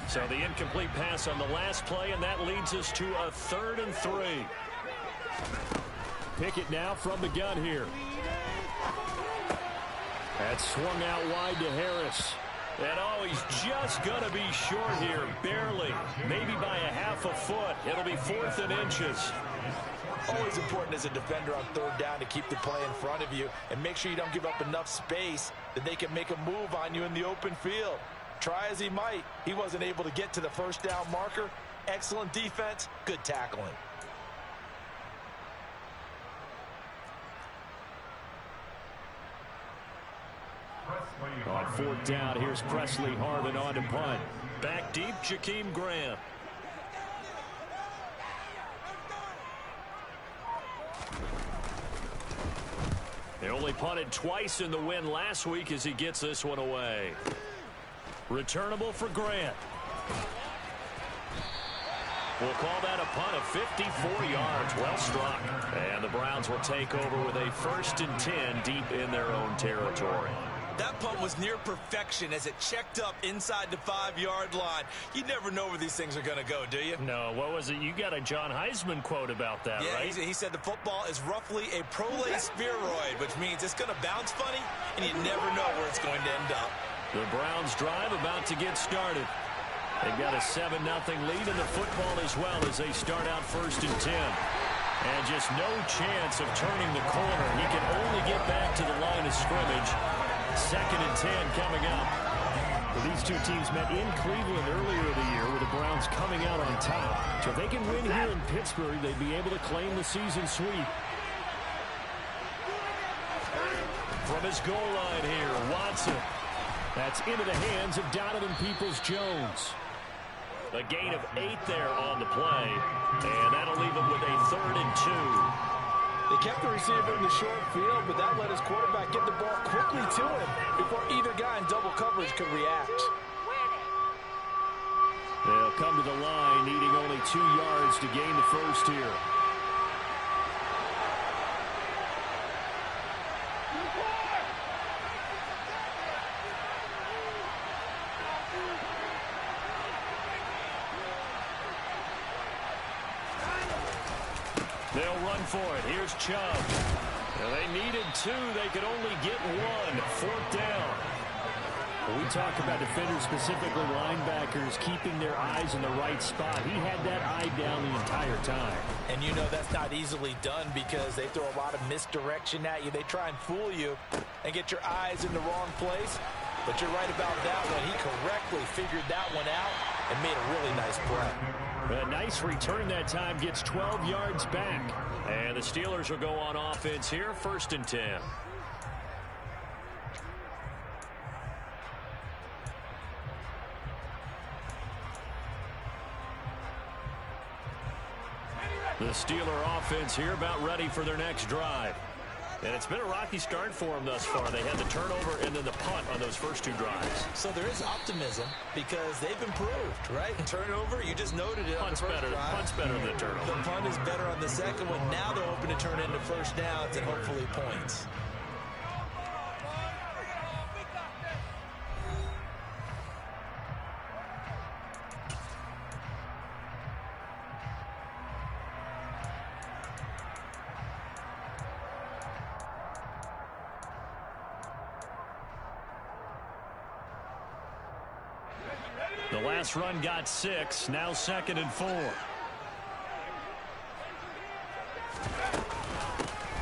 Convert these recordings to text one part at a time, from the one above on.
So the incomplete pass on the last play, and that leads us to a 3rd and 3. Pickett now from the gun here. That's swung out wide to Harris. And oh, he's just going to be short here, barely, maybe by a half a foot. It'll be 4th and inches. Always important as a defender on 3rd down to keep the play in front of you and make sure you don't give up enough space that they can make a move on you in the open field. Try as he might, he wasn't able to get to the 1st down marker. Excellent defense, good tackling. On 4th down, here's Presley Harvin on to punt. Back deep, Jakeem Graham. They only punted twice in the win last week as he gets this one away. Returnable for Grant. We'll call that a punt of 54 yards. Well struck. And the Browns will take over with a 1st and 10 deep in their own territory. That punt was near perfection as it checked up inside the 5-yard line. You never know where these things are going to go, do you? No, what was it? You got a John Heisman quote about that, right? Yeah, he said the football is roughly a prolate spheroid, which means it's going to bounce funny, and you never know where it's going to end up. The Browns drive about to get started. They've got a 7-0 lead in the football as well as they start out 1st and 10. And just no chance of turning the corner. He can only get back to the line of scrimmage. 2nd and 10 coming up. Well, these two teams met in Cleveland earlier in the year with the Browns coming out on top. So if they can win here in Pittsburgh, they'd be able to claim the season sweep. From his goal line here, Watson. That's into the hands of Donovan Peoples-Jones. A gain of 8 there on the play. And that'll leave him with a 3rd and 2. They kept the receiver in the short field, but that let his quarterback get the ball quickly to him before either guy in double coverage could react. They'll come to the line, needing only 2 yards to gain the 1st here. They'll run for it. Here's Chubb. Well, they needed 2. They could only get 1. 4th down. When we talk about defenders, specifically linebackers, keeping their eyes in the right spot, he had that eye down the entire time. And you know that's not easily done because they throw a lot of misdirection at you. They try and fool you and get your eyes in the wrong place. But you're right about that one. He correctly figured that one out and made a really nice play. A nice return that time, gets 12 yards back. And the Steelers will go on offense here, 1st and 10. The Steeler offense here about ready for their next drive. And it's been a rocky start for them thus far. They had the turnover and then the punt on those first 2 drives. So there is optimism because they've improved, right? Turnover, you just noted it. Punt's better. Punt's better than the turnover. The punt is better on the second one. Now they're hoping to turn into 1st downs and hopefully points. The last run got 6. Now 2nd and 4.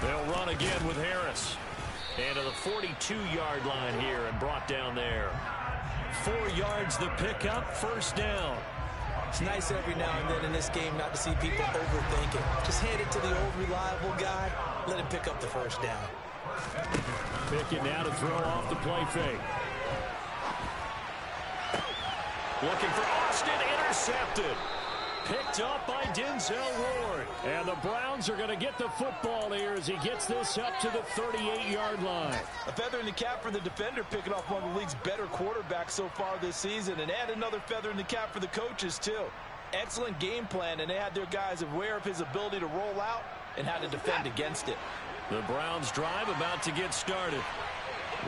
They'll run again with Harris. And to the 42-yard line here and brought down there. 4 yards the pickup, 1st down. It's nice every now and then in this game not to see people overthink it. Just hand it to the old reliable guy. Let him pick up the 1st down. Pickett now to throw off the play fake. Looking for Austin, intercepted. Picked up by Denzel Ward. And the Browns are going to get the football here as he gets this up to the 38-yard line. A feather in the cap for the defender, picking off one of the league's better quarterbacks so far this season. And add another feather in the cap for the coaches, too. Excellent game plan, and they had their guys aware of his ability to roll out and how to defend against it. The Browns drive about to get started.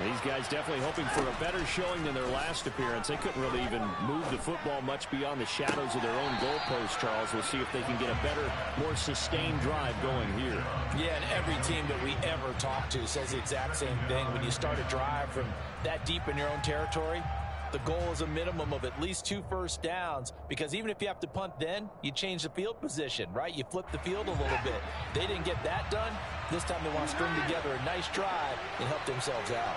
These guys definitely hoping for a better showing than their last appearance. They couldn't really even move the football much beyond the shadows of their own goalpost, Charles. We'll see if they can get a better, more sustained drive going here. Yeah, and every team that we ever talk to says the exact same thing. When you start a drive from that deep in your own territory, the goal is a minimum of at least 2 first downs, because even if you have to punt then, you change the field position, right? You flip the field a little bit. They didn't get that done. This time they want to string together a nice drive and help themselves out.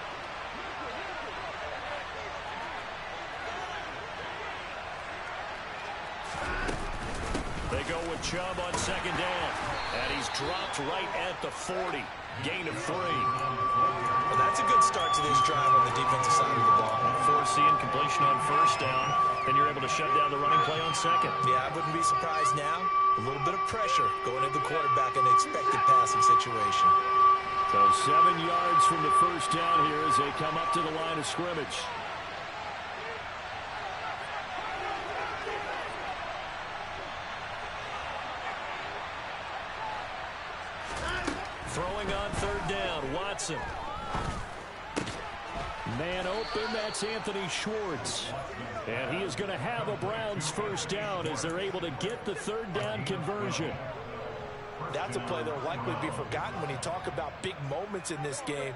They go with Chubb on second down, and he's dropped right at the 40. Gain of 3. Well, that's a good start to this drive on the defensive side of the ball. Forcing completion on first down, then you're able to shut down the running play on second. Yeah, I wouldn't be surprised now. A little bit of pressure going into the quarterback in an expected passing situation. So 7 yards from the first down here as they come up to the line of scrimmage. Throwing on third down, Watson. Man open, that's Anthony Schwartz. And he is going to have a Browns first down as they're able to get the third down conversion. That's a play that will likely be forgotten when you talk about big moments in this game.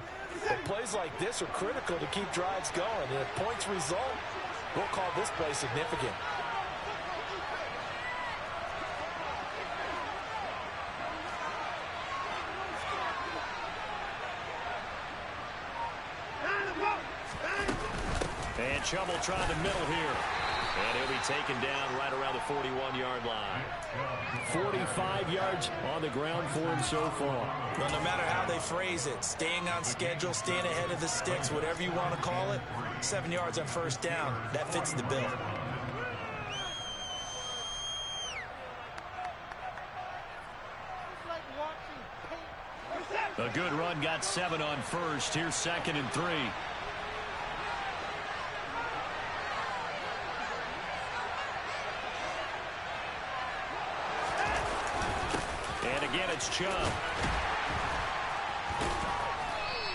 But plays like this are critical to keep drives going. And if points result, we'll call this play significant. And Chubb will try the middle here. And he'll be taken down right around the 41-yard line. 45 yards on the ground for him so far. Well, no matter how they phrase it, staying on schedule, staying ahead of the sticks, whatever you want to call it, 7 yards on first down, that fits the bill. A good run, got 7 on first. Here's 2nd and 3. And again, it's Chubb.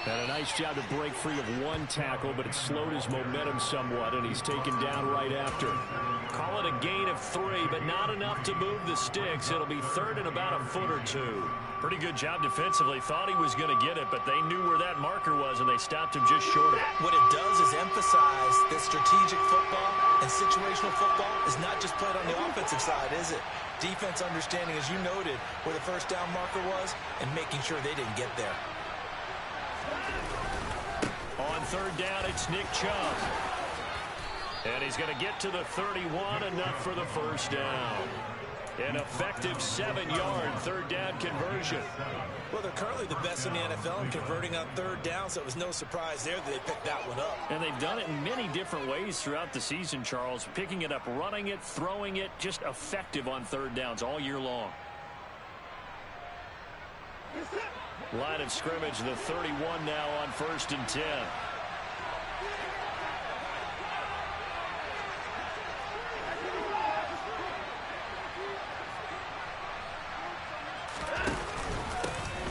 And a nice job to break free of 1 tackle, but it slowed his momentum somewhat, and he's taken down right after. Call it a gain of 3, but not enough to move the sticks. It'll be 3rd and about a foot or 2. Pretty good job defensively. Thought he was going to get it, but they knew where that marker was, and they stopped him just short of it. What it does is emphasize that strategic football and situational football is not just played on the offensive side, is it? Defense understanding, as you noted, where the first down marker was and making sure they didn't get there. On third down, it's Nick Chubb. And he's going to get to the 31, enough for the first down. An effective 7-yard third down conversion. Well, they're currently the best in the NFL in converting on third down, so it was no surprise there that they picked that one up. And they've done it in many different ways throughout the season, Charles. Picking it up, running it, throwing it, just effective on third downs all year long. Line of scrimmage, the 31 now on 1st and 10.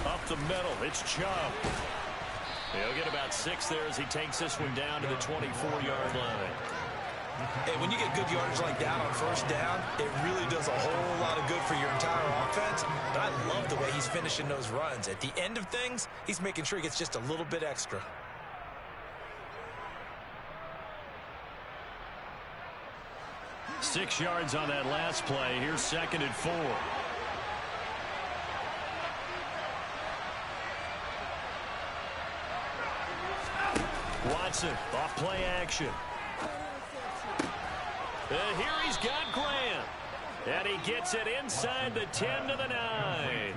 Up the middle, it's Chubb. He'll get about 6 there as he takes this one down to the 24-yard line. Hey, when you get good yardage like that on first down, it really does a whole lot of good for your entire offense. But I love the way he's finishing those runs. At the end of things, he's making sure he gets just a little bit extra. Six yards on that last play. Here's 2nd and 4. Watson, off play action. And here he's got Graham. And he gets it inside the 10 to the 9.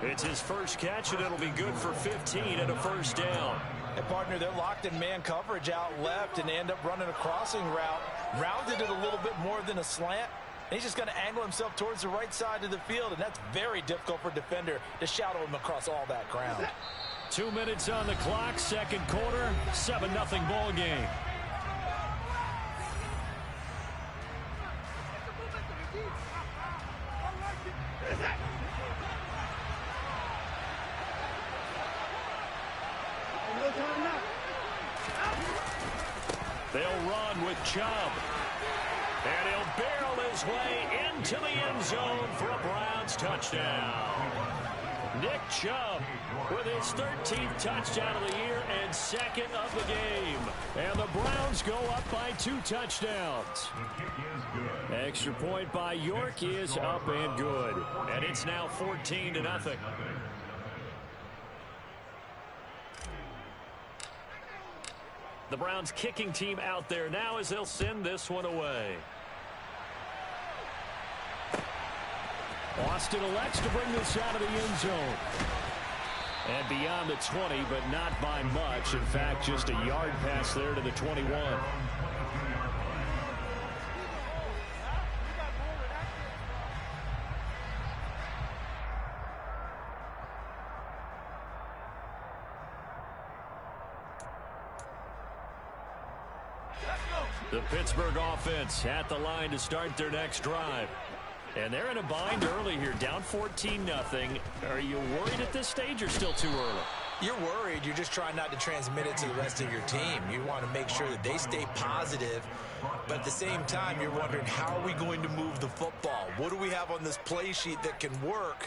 It's his first catch, and it'll be good for 15 and a first down. And partner, they're locked in man coverage out left, and they end up running a crossing route. Rounded it a little bit more than a slant. And he's just going to angle himself towards the right side of the field, and that's very difficult for a defender to shadow him across all that ground. 2 minutes on the clock, second quarter, 7-0 ball game. No time now. They'll run with Chubb. And he'll barrel his way into the end zone for a Browns touchdown. Nick Chubb with his 13th touchdown of the year and second of the game. And the Browns go up by 2 touchdowns. Extra point by York is up and good. And it's now 14-0. The Browns kicking team out there now as they'll send this one away. Austin elects to bring this out of the end zone. And beyond the 20, but not by much. In fact, just a yard pass there to the 21. The Pittsburgh offense at the line to start their next drive. And they're in a bind early here, down 14-0. Are you worried at this stage or still too early? You're worried. You're just trying not to transmit it to the rest of your team. You want to make sure that they stay positive. But at the same time, you're wondering, how are we going to move the football? What do we have on this play sheet that can work?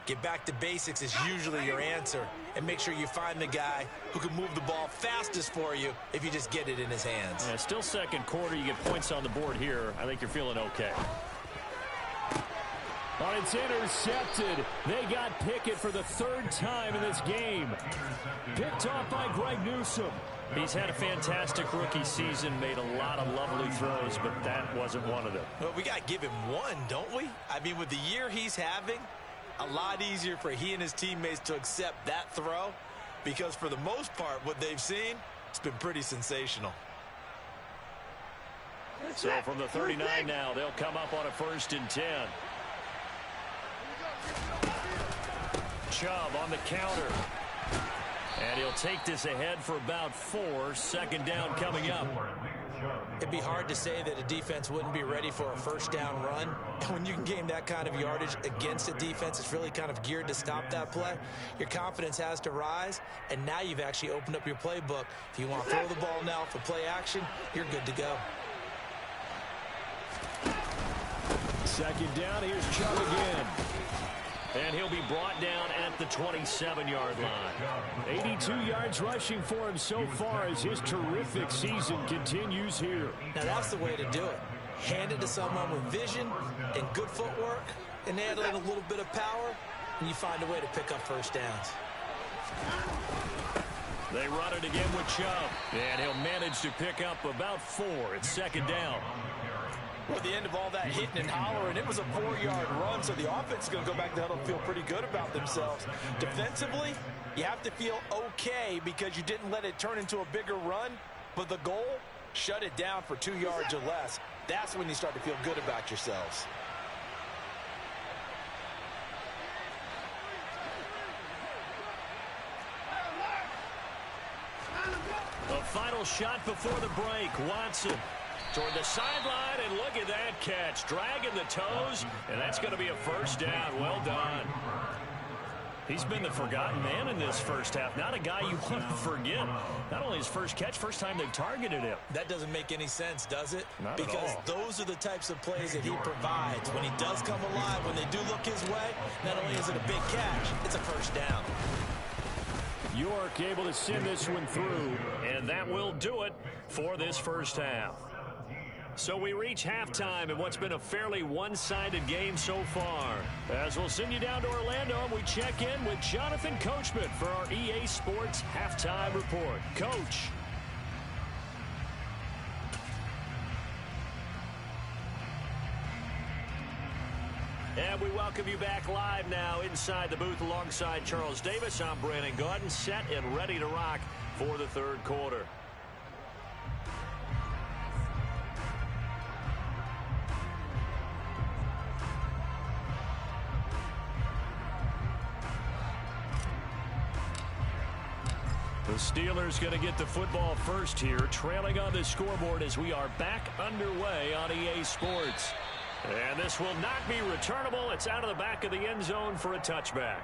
Get back to basics is usually your answer. And make sure you find the guy who can move the ball fastest for you if you just get it in his hands. Yeah, still second quarter. You get points on the board here. I think you're feeling okay. But it's intercepted. They got Pickett for the 3rd time in this game. Picked off by Greg Newsome. He's had a fantastic rookie season, made a lot of lovely throws, but that wasn't one of them. Well, we got to give him one, don't we? I mean, with the year he's having, a lot easier for he and his teammates to accept that throw, because for the most part, what they've seen, it's been pretty sensational. So from the 39 now, they'll come up on a 1st and 10. Chubb on the counter. And he'll take this ahead for about 4. 2nd down coming up. It'd be hard to say that a defense wouldn't be ready for a 1st down run. And when you can gain that kind of yardage against a defense, it's really kind of geared to stop that play. Your confidence has to rise, and now you've actually opened up your playbook. If you want to throw the ball now for play action, you're good to go. 2nd down, here's Chubb again. And he'll be brought down at the 27-yard line. 82 yards rushing for him so far as his terrific season continues here. Now that's the way to do it. Hand it to someone with vision and good footwork, and add in a little bit of power, and you find a way to pick up 1st downs. They run it again with Chubb. And he'll manage to pick up about 4. It's 2nd down. At the end of all that hitting and hollering, it was a 4-yard run, so the offense is going to go back to the huddle and feel pretty good about themselves. Defensively, you have to feel okay because you didn't let it turn into a bigger run, but the goal, shut it down for 2 yards or less. That's when you start to feel good about yourselves. A final shot before the break. Watson toward the sideline, and look at that catch. Dragging the toes, and that's going to be a 1st down. Well done. He's been the forgotten man in this 1st half. Not a guy you want to forget. Not only his first catch, first time they've targeted him. That doesn't make any sense, does it? Not because at all. Those are the types of plays that he provides. When he does come alive, when they do look his way, not only is it a big catch, it's a 1st down. York able to send this one through, and that will do it for this 1st half. So we reach halftime in what's been a fairly one-sided game so far. As we'll send you down to Orlando, and we check in with Jonathan Coachman for our EA Sports Halftime Report. Coach. And we welcome you back live now inside the booth alongside Charles Davis. I'm Brandon Gaudin, set and ready to rock for the 3rd quarter. The Steelers going to get the football first here, trailing on the scoreboard as we are back underway on EA Sports. And this will not be returnable. It's out of the back of the end zone for a touchback.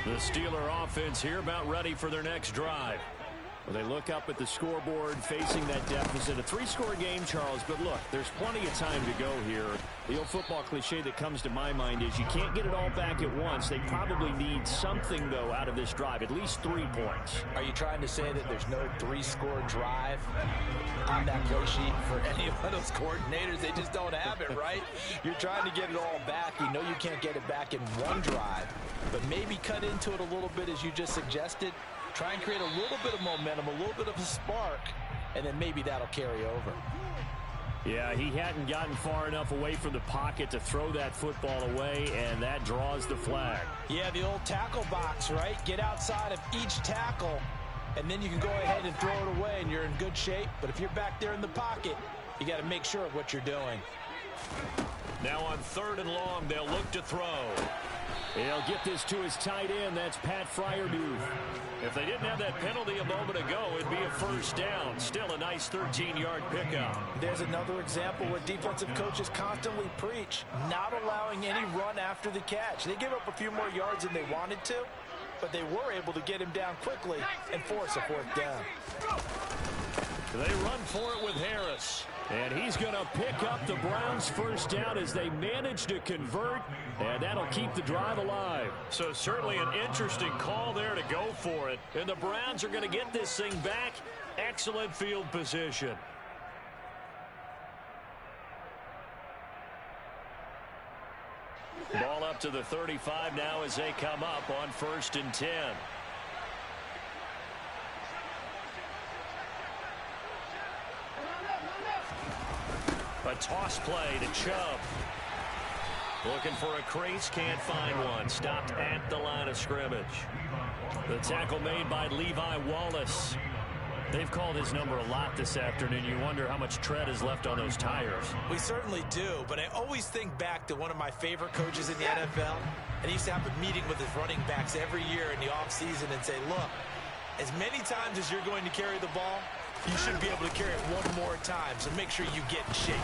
The Steeler offense here about ready for their next drive. Well, they look up at the scoreboard facing that deficit. A 3-score game, Charles, but look, there's plenty of time to go here. The old football cliche that comes to my mind is you can't get it all back at once. They probably need something, though, out of this drive, at least 3 points. Are you trying to say that there's no 3-score drive on that play sheet for any of those coordinators? They just don't have it, right? You're trying to get it all back. You know you can't get it back in one drive, but maybe cut into it a little bit as you just suggested. Try and create a little bit of momentum, a little bit of a spark, and then maybe that'll carry over. Yeah, he hadn't gotten far enough away from the pocket to throw that football away, and that draws the flag. Yeah, the old tackle box, right? Get outside of each tackle, and then you can go ahead and throw it away, and you're in good shape. But if you're back there in the pocket, you got to make sure of what you're doing. Now on 3rd and long, they'll look to throw. He'll get this to his tight end. That's Pat Fryermuth. If they didn't have that penalty a moment ago, it'd be a 1st down. Still a nice 13-yard pickup. There's another example where defensive coaches constantly preach, not allowing any run after the catch. They give up a few more yards than they wanted to, but they were able to get him down quickly and force a 4th down. They run for it with Harris. And he's going to pick up the Browns' 1st down as they manage to convert, and that'll keep the drive alive. So certainly an interesting call there to go for it. And the Browns are going to get this thing back. Excellent field position. Ball up to the 35 now as they come up on 1st and 10. A toss play to Chubb. Looking for a crease, can't find one. Stopped at the line of scrimmage. The tackle made by Levi Wallace. They've called his number a lot this afternoon. You wonder how much tread is left on those tires. We certainly do, but I always think back to one of my favorite coaches in the NFL, and he used to have a meeting with his running backs every year in the offseason and say, look, as many times as you're going to carry the ball, you should be able to carry it one more time, so make sure you get in shape.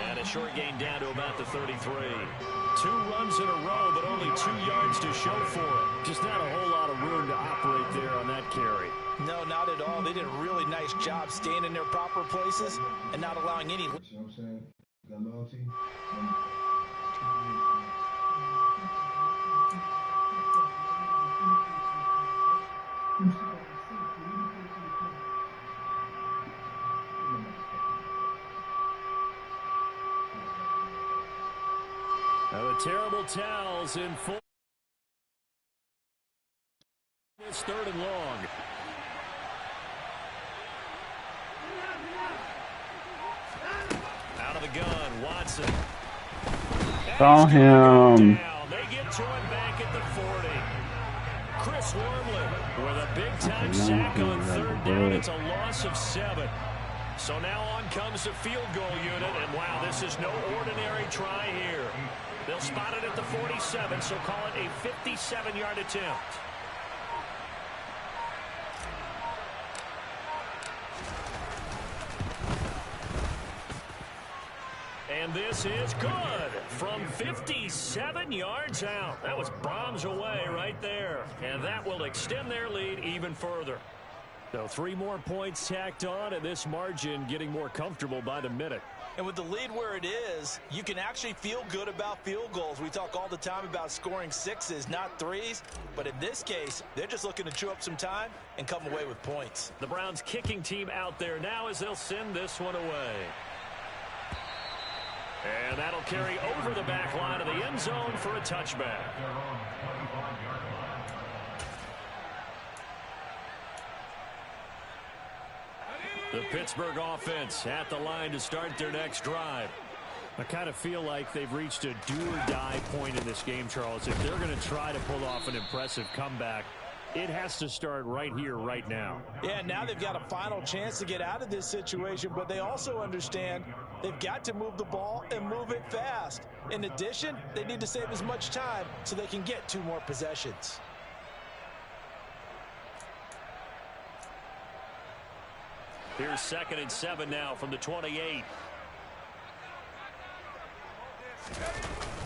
And a short gain down to about the 33. 2 runs in a row, but only 2 yards to show for it. Just not a whole lot of room to operate there on that carry. No, not at all. They did a really nice job staying in their proper places and not allowing any. You know what I'm saying? That loyalty. Now the terrible towels in full. It's 3rd and long. Out of the gun, Watson. Saw him. They get to him back at the 40. Chris Wormley with a big-time sack on 3rd down. It's a loss of 7. So now on comes the field goal unit, and wow, this is no ordinary try here. They'll spot it at the 47, so call it a 57-yard attempt. And this is good from 57 yards out. That was bombs away right there. And that will extend their lead even further. So 3 more points tacked on, and this margin getting more comfortable by the minute. And with the lead where it is, you can actually feel good about field goals. We talk all the time about scoring 6s, not 3s. But in this case, they're just looking to chew up some time and come away with points. The Browns kicking team out there now as they'll send this one away. And that'll carry over the back line of the end zone for a touchback. The Pittsburgh offense at the line to start their next drive. I kind of feel like they've reached a do-or-die point in this game, Charles. If they're going to try to pull off an impressive comeback, it has to start right here, right now. Yeah, now they've got a final chance to get out of this situation, but they also understand they've got to move the ball and move it fast. In addition, they need to save as much time so they can get 2 more possessions. Here's 2nd and 7 now from the 28.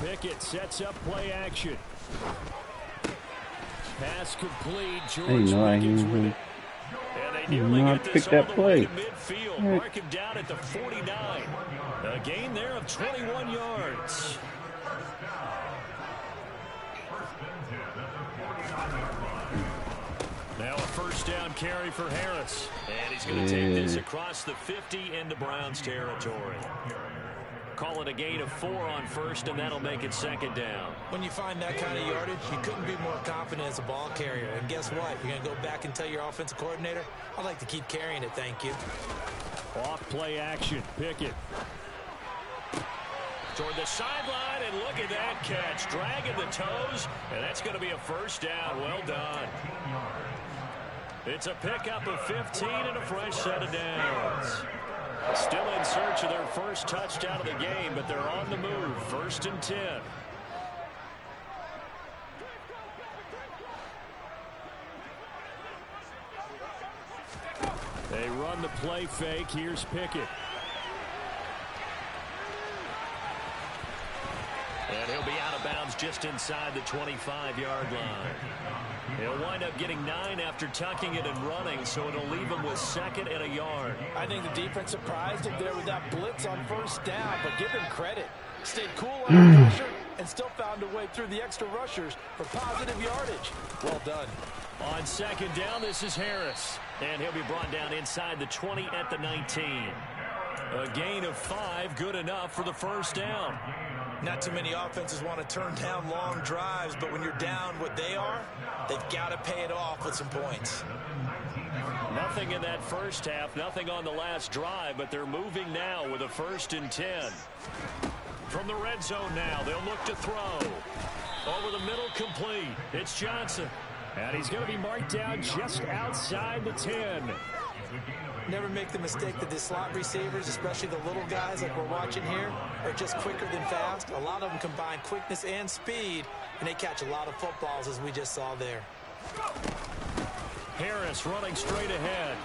Pickett sets up play action. Pass complete. I didn't know I even picked that play. Midfield. Mark him down at the 49. A gain there of 21 yards. Now a first down carry for Harris. And he's going to take this across the 50 into Browns territory. Call it a gain of 4 on first, and that'll make it second down. When you find that kind of yardage, you couldn't be more confident as a ball carrier. And guess what? You're going to go back and tell your offensive coordinator, I'd like to keep carrying it, thank you. Off play action. Pickett. Toward the sideline, and look at that catch. Dragging the toes, and that's going to be a first down. Well done. It's a pickup of 15 and a fresh set of downs. Still in search of their first touchdown of the game, but they're on the move. First and 10. They run the play fake. Here's Pickett. And he'll be out of bounds just inside the 25-yard line. He'll wind up getting 9 after tucking it and running, so it'll leave him with second and a yard. I think the defense surprised him there with that blitz on first down, but give him credit. Stayed cool under pressure and still found a way through the extra rushers for positive yardage. Well done. On second down, this is Harris. And he'll be brought down inside the 20 at the 19. A gain of 5, good enough for the first down. Not too many offenses want to turn down long drives, but when you're down what they are, they've got to pay it off with some points. Nothing in that first half, nothing on the last drive, but they're moving now with a first and 10. From the red zone now, they'll look to throw. Over the middle, complete. It's Johnson. And he's going to be marked down just outside the 10. Never make the mistake that the slot receivers, especially the little guys like we're watching here, are just quicker than fast. A lot of them combine quickness and speed, and they catch a lot of footballs, as we just saw there. Harris running straight ahead.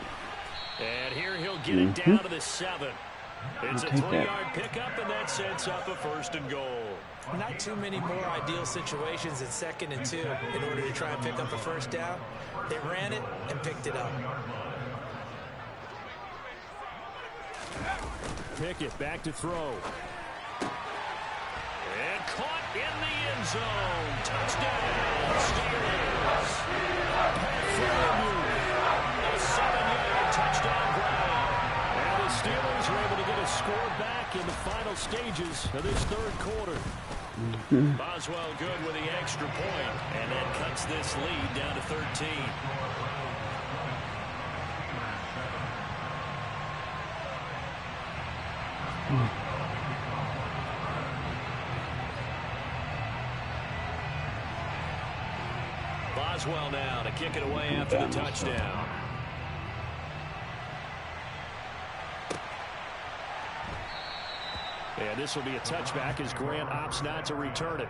And here he'll get it down to the 7. It's a 3-yard pickup, and that sets up a first and goal. Not too many more ideal situations in second and 2 in order to try and pick up a first down. They ran it and picked it up. Pickett back to throw. And caught in the end zone. Touchdown, Steelers. A 7-yard touchdown grab. And the Steelers were able to get a score back in the final stages of this third quarter. Boswell good with the extra point, and that cuts this lead down to 13. Boswell now to kick it away after the touchdown. And this will be a touchback as Grant opts not to return it.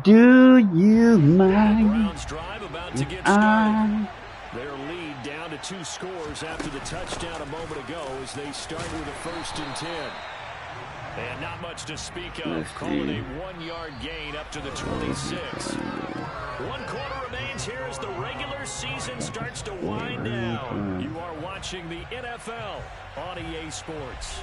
Do you mind? Browns drive about to get started. Their lead down to 2 scores after the touchdown a moment ago as they start with a first and 10. And not much to speak of. Call it a 1-yard gain up to the 26. 1 quarter remains here as the regular season starts to wind down. You are watching the NFL on EA Sports.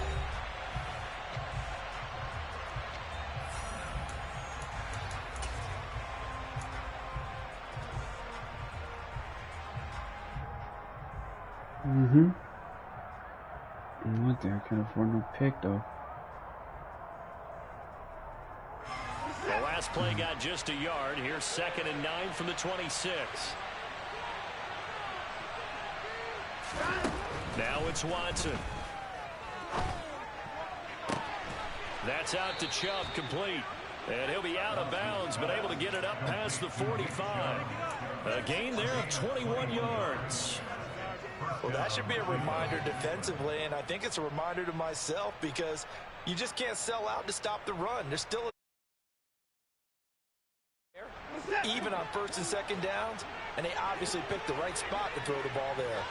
What there? I can't afford no pick though. The last play got just a yard. Here's 2nd and 9 from the 26. Now it's Watson. That's out to Chubb, complete. And he'll be out of bounds, but able to get it up past the 45. A gain there of 21 yards. Well, that should be a reminder defensively, and I think it's a reminder to myself because you just can't sell out to stop the run. There's still even on 1st and 2nd downs, and they obviously picked the right spot to throw the ball there.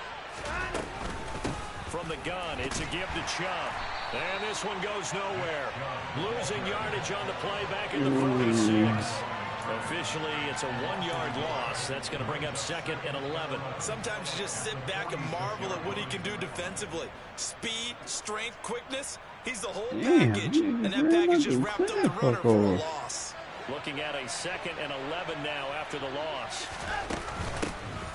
From the gun, it's a give to Chubb. And this one goes nowhere. Losing yardage on the play back at the 46. Officially, it's a 1-yard loss. That's going to bring up 2nd and 11. Sometimes you just sit back and marvel at what he can do defensively. Speed, strength, quickness. He's the whole package. And that package just wrapped up the runner for a loss. Looking at a 2nd and 11 now after the loss.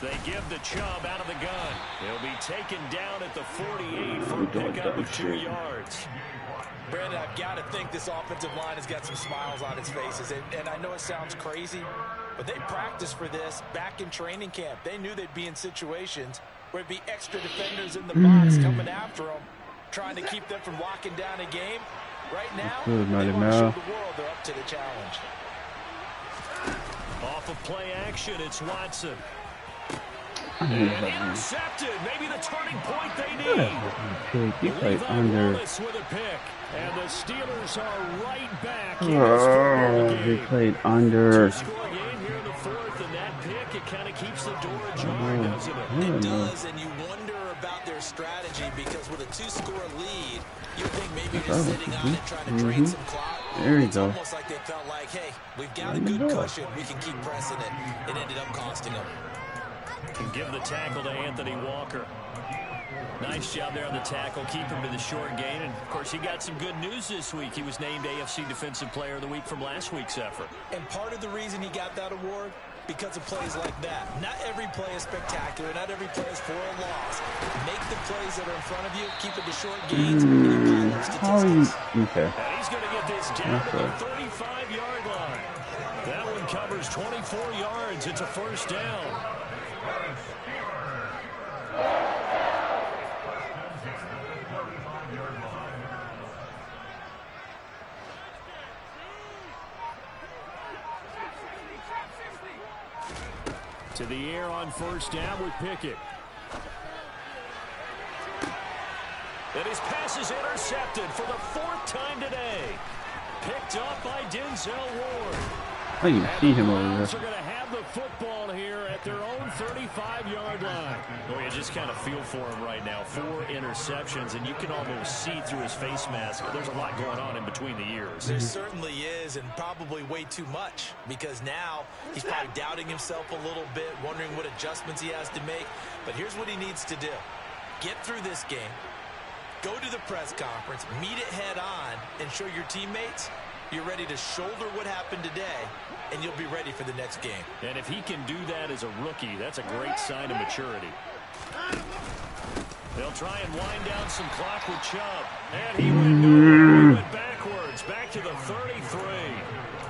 They give the Chubb out of the gun. He'll be taken down at the 48 for a pickup of 2 yards. Brandon, I've got to think this offensive line has got some smiles on its faces. And I know it sounds crazy, but they practiced for this back in training camp. They knew they'd be in situations where it'd be extra defenders in the box coming after them, trying to keep them from locking down a game. Right now, they want to show the world they're up to the challenge. Off of play action, it's Watson. And intercepted. Maybe the turning point they need. He played under. With a pick. And the Steelers are right back. He played under. Two-score game here in the 4th, and that pick, it kind of keeps the door ajar, doesn't it? It does, and you wonder about their strategy because with a 2-score lead, you think maybe just sitting on it trying to drain some clock. There you it's go. almost like they felt like, hey, we've got a good cushion. We can keep pressing it. It ended up costing them. Can give the tackle to Anthony Walker. Nice job there on the tackle. Keep him to the short gain. And, of course, he got some good news this week. He was named AFC Defensive Player of the Week from last week's effort. And part of the reason he got that award, because of plays like that. Not every play is spectacular. Not every play is for a loss. Make the plays that are in front of you. Keep it to short gains. And you pile up statistics. Okay. And he's going to get this down to the 35-yard line. That one covers 24 yards. It's a first down. To the air on first down with Pickett. And his pass is intercepted for the 4th time today. Picked up by Denzel Ward. Oh, you see him over there. They're going to have the football here at their own 35-yard line. Oh, you just kind of feel for him right now. 4 interceptions, and you can almost see through his face mask. There's a lot going on in between the ears. There certainly is, and probably way too much, because now he's probably doubting himself a little bit, wondering what adjustments he has to make. But here's what he needs to do. Get through this game, go to the press conference, meet it head on, and show your teammates you're ready to shoulder what happened today, and you'll be ready for the next game. And if he can do that as a rookie, that's a great sign of maturity. They'll try and wind down some clock with Chubb. And he went backwards, back to the 33.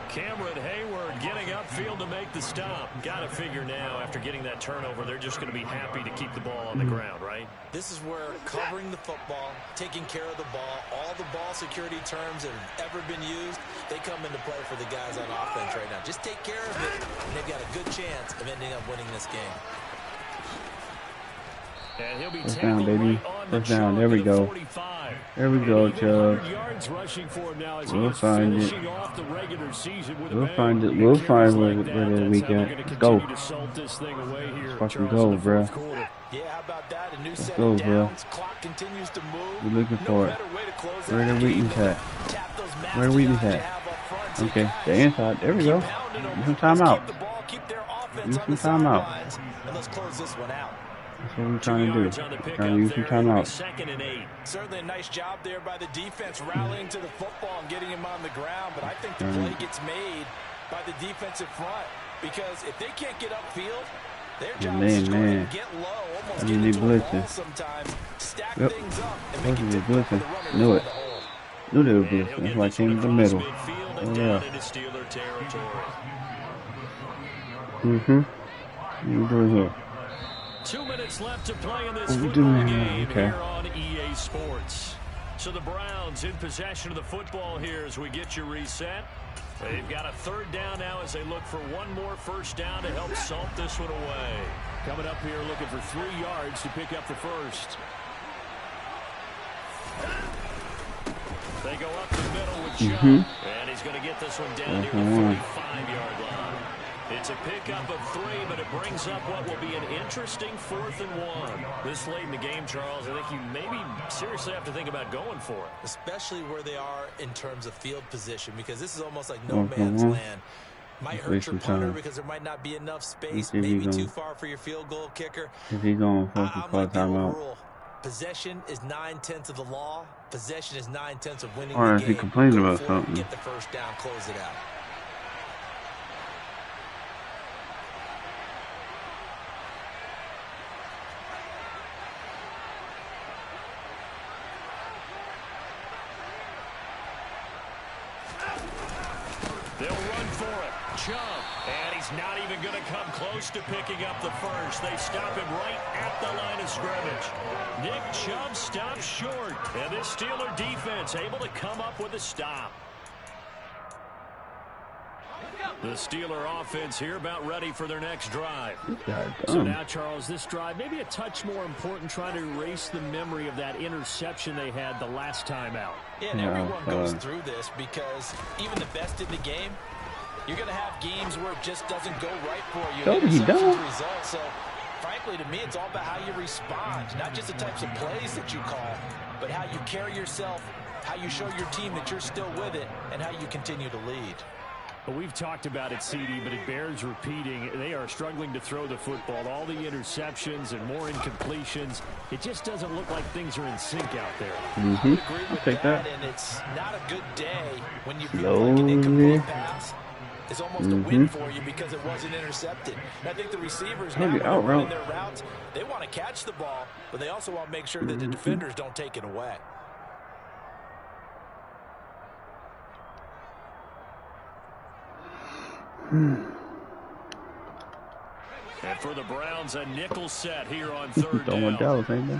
Cameron Hayward getting upfield to make the stop. Got to figure now, after getting that turnover, they're just going to be happy to keep the ball on the ground, right? This is where covering the football, taking care of the ball, all the ball security terms that have ever been used, they come into play for the guys on offense right now. Just take care of it, and they've got a good chance of ending up winning this game. And he'll be first down, baby. First down. There we go. 45. There we go, Chubb. We'll find it. We'll find it. We'll find where we got. Let's go. Let's fucking go, bro. Yeah, how about that? A new Let's set go, of bro. downs. Clock continues to move. We're looking for it. Where the weakness at? Where the weakness at? Okay, the inside. There we go. Use some timeout. Use some timeout. And let's close this one out. That's what we're trying to do. Trying to use some timeout. Certainly a nice job there by the defense rallying to the football and getting him on the ground. But I think the play gets made by the defensive front, because if they can't get upfield, their job is to get low, almost get into a ball sometimes, stack things up, and make it difficult for the runner to Knew it. find the hole. Knew they were blitzing. That's why I came to the middle. Oh, yeah. What are you doing here? 2 minutes left to play in this What are we football doing game here? here on EA Sports. So the Browns in possession of the football here as we get you reset. They've got a 3rd down now as they look for one more first down to help salt this one away. Coming up here looking for 3 yards to pick up the first. They go up the middle with Chubb, and he's going to get this one down near the 45-yard line. It's a pickup of 3, but it brings up what will be an interesting 4th and 1. This late in the game, Charles, I think you maybe seriously have to think about going for it. Especially where they are in terms of field position, because this is almost like no man's land. Might hurt your punter because there might not be enough space, maybe too far for your field goal kicker. If he's going for timeout. Rule. Possession is 9/10 of the law. Possession is 9/10 of winning or the if he game. complains about something. Get the first down, close it out. They'll run for it. Chubb. And he's not even going to come close to picking up the first. They stop him right at the line of scrimmage. Nick Chubb stops short. And this Steeler defense able to come up with a stop. The Steeler offense here about ready for their next drive. So now, Charles, this drive maybe a touch more important, trying to erase the memory of that interception they had the last time out. Yeah, and everyone goes through this because even the best in the game, you're going to have games where it just doesn't go right for you. Results. So, frankly, to me, it's all about how you respond, not just the types of plays that you call, but how you carry yourself, how you show your team that you're still with it, and how you continue to lead. Well, we've talked about it, CD, but it bears repeating. They are struggling to throw the football. All the interceptions and more incompletions. It just doesn't look like things are in sync out there. I agree with that, and it's not a good day when you feel like an incomplete pass is almost a win for you because it wasn't intercepted. And I think the receivers now running their routes, they want to catch the ball, but they also want to make sure that the defenders don't take it away. And for the Browns, a nickel set here on 3rd down. Dallas, ain't they?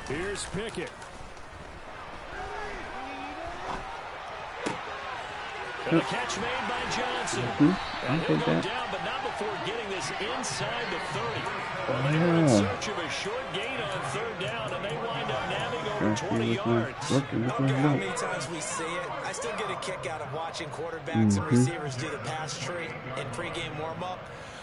Here's Pickett. And a catch made by Johnson. And he'll go down, but not before getting this inside the 30. Well, they were in search of a short gain on 3rd down, and they wind up nabbing over 20 yards. I don't care how many times we see it. I still get a kick out of watching quarterbacks and receivers do the pass tree in pregame warm-up.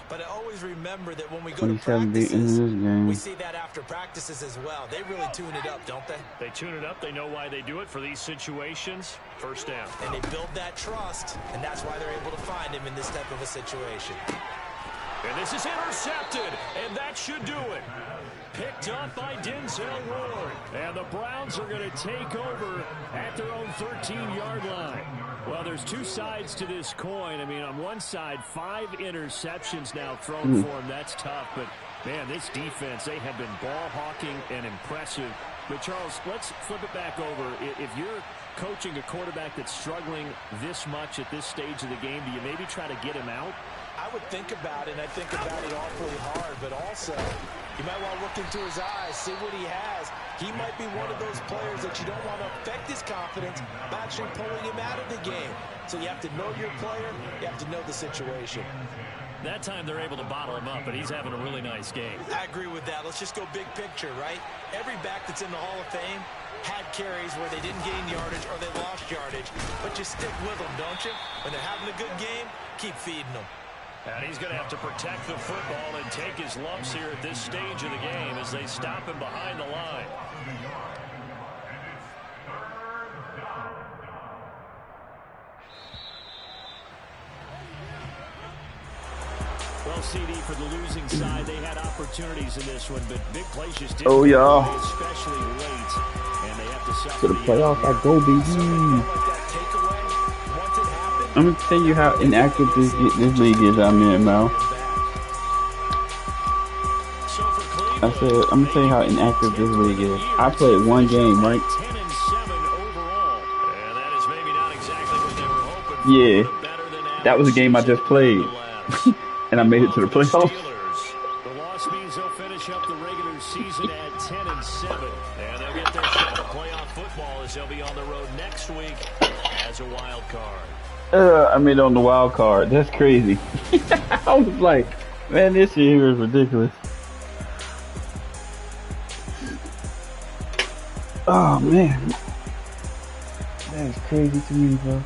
But I always remember that when we go to practices, we see that after practices as well. They really tune it up, don't they? They tune it up. They know why they do it for these situations. 1st down. And they build that trust, and that's why they're able to find him in this type of a situation. And this is intercepted, and that should do it. Picked up by Denzel Ward. And the Browns are going to take over at their own 13-yard line. Well, there's two sides to this coin. I mean, on one side, 5 interceptions now thrown for him. That's tough. But, man, this defense, they have been ball hawking and impressive. But, Charles, let's flip it back over. If you're coaching a quarterback that's struggling this much at this stage of the game, do you maybe try to get him out? I would think about it, and I think about it awfully hard. But also, you might want to look into his eyes, see what he has. He might be one of those players that you don't want to affect his confidence by actually pulling him out of the game. So you have to know your player. You have to know the situation. That time they're able to bottle him up, but he's having a really nice game. I agree with that. Let's just go big picture, right? Every back that's in the Hall of Fame had carries where they didn't gain yardage or they lost yardage. But you stick with them, don't you? When they're having a good game, keep feeding them. And he's going to have to protect the football and take his lumps here at this stage of the game as they stop him behind the line. Well, CD, for the losing side, they had opportunities in this one, but big plays just didn't go, especially late. And they have to suffer to the playoffs. I go, baby. I'm gonna tell you how inactive this league is I'm in, Mal. I said I'm gonna tell you how inactive this league is. I played one game, right? Yeah, that was a game I just played, and I made it to the playoffs. The loss means they'll finish up the regular season at 10-7, and they'll get their shot of playoff football as they'll be on the road next week as a wild card. I made it on the wild card. That's crazy. I was like, Man, this shit here is ridiculous. Oh man, that is crazy to me, bro.